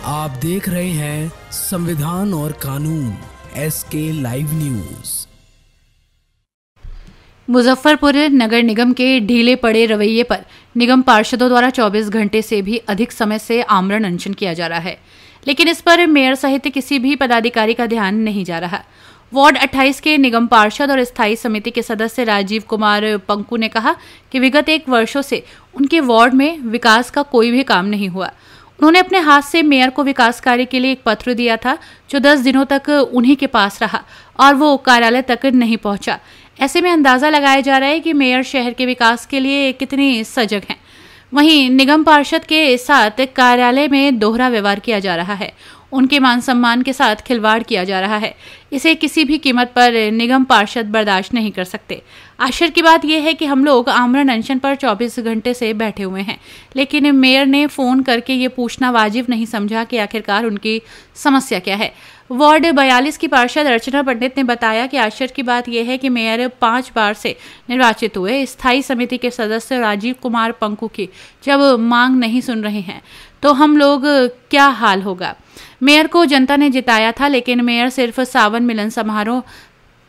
आप देख रहे हैं संविधान और कानून SK लाइव न्यूज। मुजफ्फरपुर नगर निगम के ढीले पड़े रवैये पर निगम पार्षदों द्वारा 24 घंटे से भी अधिक समय से आमरण अनशन किया जा रहा है, लेकिन इस पर मेयर सहित किसी भी पदाधिकारी का ध्यान नहीं जा रहा। वार्ड 28 के निगम पार्षद और स्थायी समिति के सदस्य राजीव कुमार पंकु ने कहा कि विगत 1 वर्षों से उनके वार्ड में विकास का कोई भी काम नहीं हुआ। उन्होंने अपने हाथ से मेयर को विकास कार्य के लिए एक पत्र दिया था, जो 10 दिनों तक उन्हीं के पास रहा और वो कार्यालय तक नहीं पहुंचा। ऐसे में अंदाजा लगाया जा रहा है कि मेयर शहर के विकास के लिए कितनी सजग हैं। वहीं निगम पार्षद के साथ कार्यालय में दोहरा व्यवहार किया जा रहा है, उनके मान सम्मान के साथ खिलवाड़ किया जा रहा है। इसे किसी भी कीमत पर निगम पार्षद बर्दाश्त नहीं कर सकते। आश्चर्य की बात यह है कि हम लोग आमरण अनशन पर 24 घंटे से बैठे हुए हैं, लेकिन मेयर ने फोन करके ये पूछना वाजिब नहीं समझा कि आखिरकार उनकी समस्या क्या है। वार्ड 42 की पार्षद अर्चना पंडित ने बताया कि आश्चर्य की बात यह है कि मेयर 5 बार से निर्वाचित हुए स्थायी समिति के सदस्य राजीव कुमार पंकु की जब मांग नहीं सुन रहे हैं तो हम लोग क्या हाल होगा। मेयर को जनता ने जिताया था, लेकिन मेयर सिर्फ सावन मिलन समारोह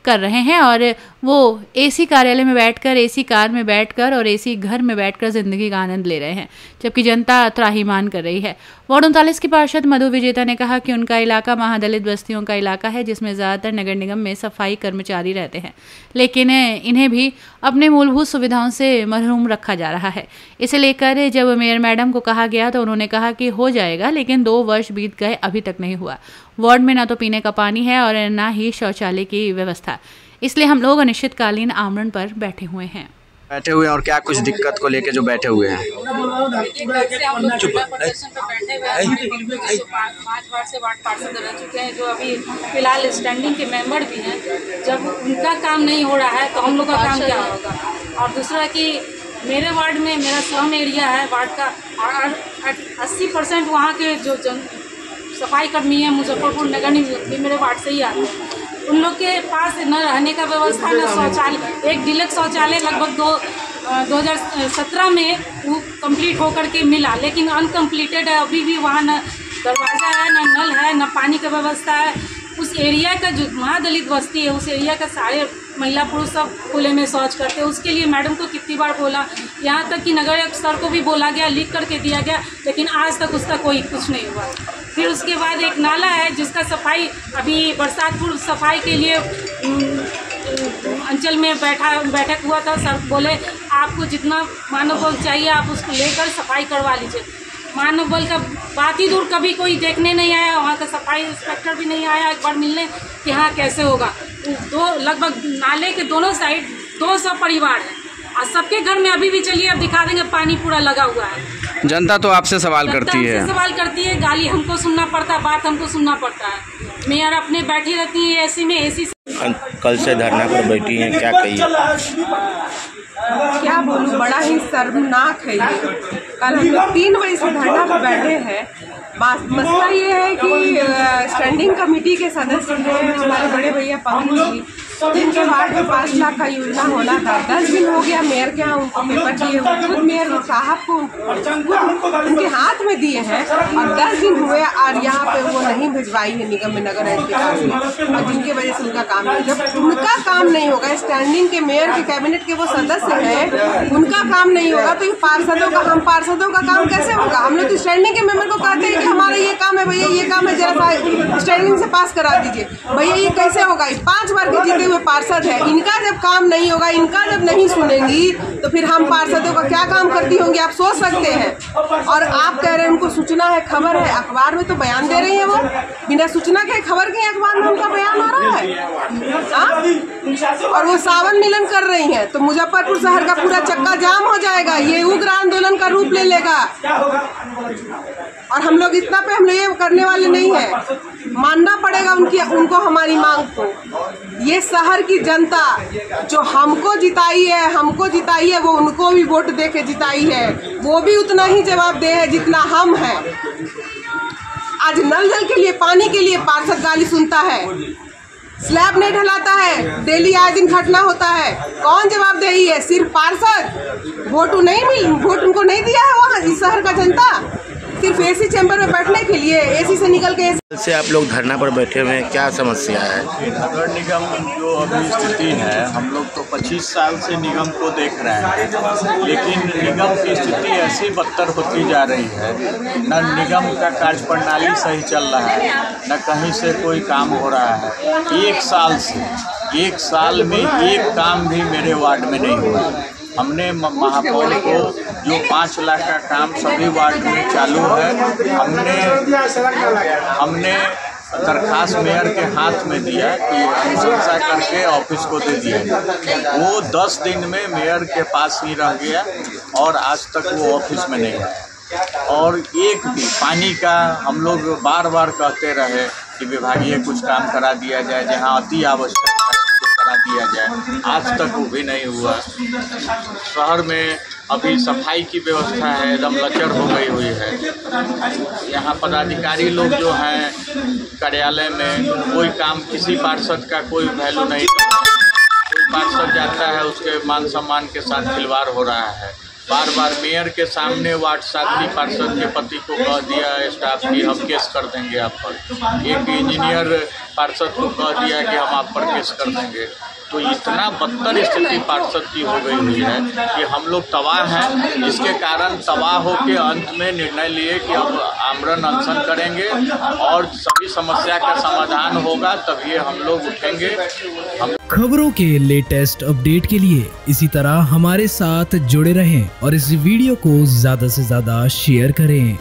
कर रहे हैं और वो एसी कार्यालय में बैठकर, एसी कार में बैठकर और एसी घर में बैठकर जिंदगी का आनंद ले रहे हैं, जबकि जनता त्राहिमाम कर रही है। वार्ड 39 की पार्षद मधु विजेता ने कहा कि उनका इलाका महादलित बस्तियों का इलाका है, जिसमें ज़्यादातर नगर निगम में सफाई कर्मचारी रहते हैं, लेकिन इन्हें भी अपने मूलभूत सुविधाओं से महरूम रखा जा रहा है। इसे लेकर जब मेयर मैडम को कहा गया तो उन्होंने कहा कि हो जाएगा, लेकिन 2 वर्ष बीत गए, अभी तक नहीं हुआ। वार्ड में ना तो पीने का पानी है और ना ही शौचालय की व्यवस्था, इसलिए हम लोग अनिश्चितकालीन आमरण पर बैठे हुए हैं। बैठे हुए हैं और क्या कुछ दिक्कत को लेके जो बैठे हुए हैं? 5 बार से वार्ड पार्षद रह चुके हैं, जो अभी फिलहाल स्टैंडिंग के मेंबर भी हैं। जब उनका काम नहीं हो रहा है तो हम लोग का काम क्या होगा। और दूसरा कि मेरे वार्ड में, मेरा स्लम एरिया है, वार्ड का 80% वहाँ के जो सफाई कर्मी है मुजफ्फरपुर नगर निगम भी मेरे वार्ड से ही आते हैं। उन लोग के पास न रहने का व्यवस्था, न शौचालय। एक डिलक्स शौचालय लगभग 2017 में वो कंप्लीट होकर के मिला, लेकिन अनकम्प्लीटेड है। अभी भी वहाँ न दरवाज़ा है, न नल है, न पानी का व्यवस्था है। उस एरिया का जो महादलित बस्ती है, उस एरिया का सारे महिला पुरुष सब खुले में शौच करते हैं। उसके लिए मैडम को कितनी बार बोला, यहाँ तक कि नगर सर को भी बोला गया, लिख करके दिया गया, लेकिन आज तक उसका कोई कुछ नहीं हुआ। फिर उसके बाद एक नाला है जिसका सफाई अभी बरसात पूर्व सफाई के लिए अंचल में बैठक हुआ था। सर बोले आपको जितना मानव बल चाहिए आप उसको लेकर सफाई करवा लीजिए। मानव बल का बात ही दूर, कभी कोई देखने नहीं आया, वहाँ का सफाई इंस्पेक्टर भी नहीं आया एक बार मिलने कि हाँ कैसे होगा। लगभग नाले के दोनों साइड 200 परिवार है और सबके घर में अभी भी, चलिए अब दिखा देंगे, पानी पूरा लगा हुआ है। जनता तो आपसे सवाल करती है, गाली हमको सुनना पड़ता है, बात हमको सुनना पड़ता है। मेयर अपने बैठी रहती है एसी में, एसी से कल से धरना पर बैठी हैं, क्या कहिए? क्या बोलूं, बड़ा ही शर्मनाक है ये। कल हम लोग 3 बजे से धरना पर बैठे हैं। मसला ये है कि स्टैंडिंग कमेटी के सदस्य हैं हमारे बड़े भैया पंकु जी, जिनके वार्ड में 5 लाख का योजना होना था। 10 दिन हो गया मेयर के यहाँ उनको पेपर दिए, खुद मेयर साहब को उनके हाथ में दिए हैं और 10 दिन हुए और यहाँ पे वो नहीं भिजवाई है निगम में, नगर अधिकार में, और जिनके वजह से उनका काम नहीं। जब उनका काम नहीं होगा, स्टैंडिंग के मेयर के कैबिनेट के वो सदस्य हैं, उनका काम नहीं होगा तो ये पार्षदों का, हम पार्षदों का काम कैसे होगा? हम लोग तो स्टैंडिंग के मेंबर को कहते हैं कि हमारा ये काम है भैया, ये काम है, जरा स्टैंडिंग से पास करा दीजिए। भैया ये कैसे होगा? 5 बार के जीते हुए पार्षद है, इनका जब काम नहीं होगा, इनका जब नहीं सुनेंगी तो फिर हम पार्षदों का क्या काम करती होंगी, आप सोच सकते हैं। और आप कह रहे हैं उनको सूचना है, खबर है, अखबार में तो बयान दे रही है वो, बिना सूचना के खबर के अखबार में उनका बयान आ रहा है। और वो सावन मिलन कर रही हैं तो मुजफ्फरपुर शहर का पूरा चक्का जाम हो जाएगा, ये उग्र आंदोलन का रूप ले लेगा। और हम लोग इतना पे हम लोग ये करने वाले नहीं है, मानना पड़ेगा उनको हमारी मांग को। ये शहर की जनता जो हमको जिताई है वो उनको भी वोट दे के जिताई है, वो भी उतना ही जवाबदेह है जितना हम हैं। आज नल जल के लिए, पानी के लिए पार्षद गाली सुनता है, स्लैब नहीं ढलाता है, डेली आए दिन घटना होता है, कौन जवाबदेही है? सिर्फ पार्षद। वोट उनको नहीं दिया है वहाँ इस शहर का जनता। सिर्फ एसी चैम्बर में बैठने के लिए, एसी से निकल के से आप लोग धरना पर बैठे हुए हैं, क्या समस्या है? नगर निगम जो अभी स्थिति है, हम लोग तो 25 साल से निगम को देख रहे हैं, लेकिन निगम की स्थिति ऐसी बदतर होती जा रही है। न निगम का कार्य प्रणाली सही चल रहा है, न कहीं से कोई काम हो रहा है। एक साल में एक काम भी मेरे वार्ड में नहीं हुआ। हमने महापौर को जो 5 लाख का काम सभी वार्ड में चालू है, हमने दरखास्त मेयर के हाथ में दिया कि अनुशंसा करके ऑफिस को दे दिया। वो 10 दिन में मेयर के पास ही रह गया और आज तक वो ऑफिस में नहीं आया। और एक भी पानी का हम लोग बार बार कहते रहे कि विभागीय कुछ काम करा दिया जाए, जहाँ अति आवश्यक करा दिया जाए, आज तक वो भी नहीं हुआ। शहर में अभी सफाई की व्यवस्था है एकदम लचर हो गई हुई है। यहाँ पदाधिकारी लोग जो हैं कार्यालय में, कोई काम किसी पार्षद का कोई वैल्यू नहीं, कोई पार्षद जाता है उसके मान सम्मान के साथ खिलवाड़ हो रहा है। बार बार मेयर के सामने वार्ड साथी पार्षद के पति को कह दिया स्टाफ की हम केस कर देंगे आप पर। एक इंजीनियर पार्षद को कह दिया कि हम आप पर केस कर देंगे। तो इतना बदतर स्थिति पार्षद की हो गई हुई है कि हम लोग तबाह हैं। जिसके कारण तबाह होकर अंत में निर्णय लिए कि अब आमरण अनशन करेंगे और सभी समस्या का समाधान होगा, तभी हम लोग उठेंगे। खबरों के लेटेस्ट अपडेट के लिए इसी तरह हमारे साथ जुड़े रहें और इस वीडियो को ज्यादा से ज्यादा शेयर करें।